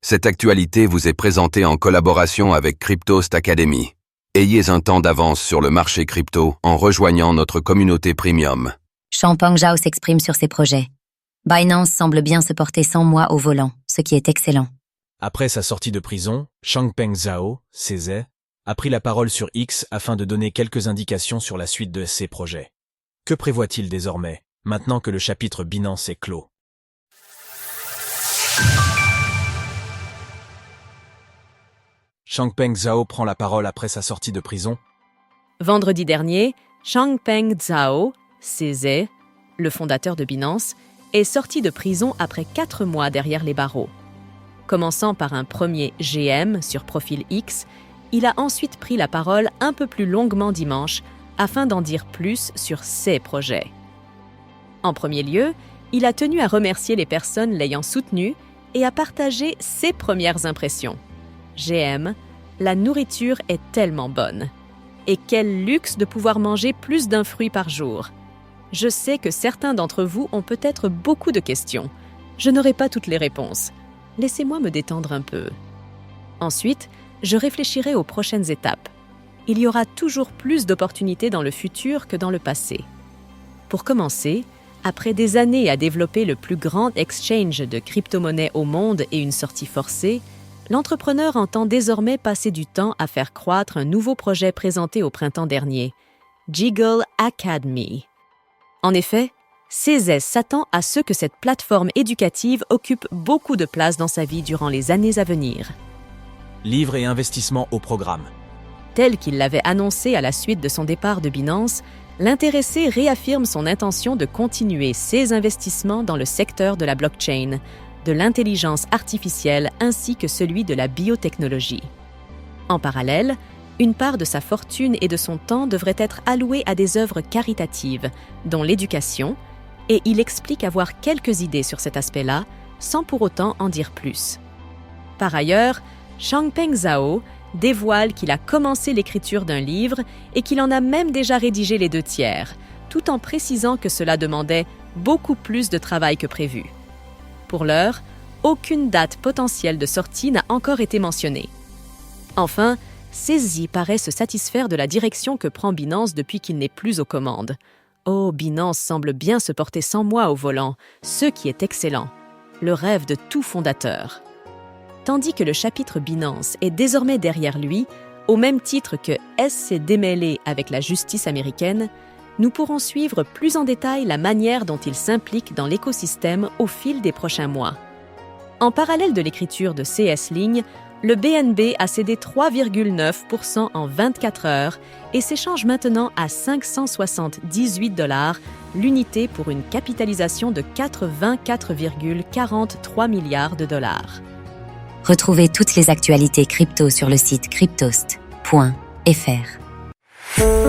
Cette actualité vous est présentée en collaboration avec Cryptost Academy. Ayez un temps d'avance sur le marché crypto en rejoignant notre communauté premium. Changpeng Zhao s'exprime sur ses projets. Binance semble bien se porter sans moi au volant, ce qui est excellent. Après sa sortie de prison, Changpeng Zhao, CZ, a pris la parole sur X afin de donner quelques indications sur la suite de ses projets. Que prévoit-il désormais, maintenant que le chapitre Binance est clos? Changpeng Zhao prend la parole après sa sortie de prison. Vendredi dernier, Changpeng Zhao, CZ, le fondateur de Binance, est sorti de prison après 4 mois derrière les barreaux. Commençant par un premier GM sur profil X, il a ensuite pris la parole un peu plus longuement dimanche afin d'en dire plus sur ses projets. En premier lieu, il a tenu à remercier les personnes l'ayant soutenu et à partager ses premières impressions. GM, la nourriture est tellement bonne. Et quel luxe de pouvoir manger plus d'un fruit par jour. Je sais que certains d'entre vous ont peut-être beaucoup de questions. Je n'aurai pas toutes les réponses. Laissez-moi me détendre un peu. Ensuite, je réfléchirai aux prochaines étapes. Il y aura toujours plus d'opportunités dans le futur que dans le passé. Pour commencer, après des années à développer le plus grand exchange de crypto-monnaies au monde et une sortie forcée, l'entrepreneur entend désormais passer du temps à faire croître un nouveau projet présenté au printemps dernier, Jiggle Academy. En effet, CZ s'attend à ce que cette plateforme éducative occupe beaucoup de place dans sa vie durant les années à venir. Livres et investissements au programme. Tel qu'il l'avait annoncé à la suite de son départ de Binance, l'intéressé réaffirme son intention de continuer ses investissements dans le secteur de la blockchain, de l'intelligence artificielle ainsi que celui de la biotechnologie. En parallèle, une part de sa fortune et de son temps devrait être allouée à des œuvres caritatives, dont l'éducation, et il explique avoir quelques idées sur cet aspect-là, sans pour autant en dire plus. Par ailleurs, Changpeng Zhao dévoile qu'il a commencé l'écriture d'un livre et qu'il en a même déjà rédigé les 2 tiers, tout en précisant que cela demandait beaucoup plus de travail que prévu. Pour l'heure, aucune date potentielle de sortie n'a encore été mentionnée. Enfin, CZ paraît se satisfaire de la direction que prend Binance depuis qu'il n'est plus aux commandes. Oh, Binance semble bien se porter sans moi au volant, ce qui est excellent. Le rêve de tout fondateur. Tandis que le chapitre Binance est désormais derrière lui, au même titre que s'est démêlé avec la justice américaine, nous pourrons suivre plus en détail la manière dont il s'implique dans l'écosystème au fil des prochains mois. En parallèle de l'écriture de CS Ligne, le BNB a cédé 3,9% en 24 heures et s'échange maintenant à 578 $ l'unité pour une capitalisation de 84,43 milliards de dollars. Retrouvez toutes les actualités crypto sur le site cryptost.fr.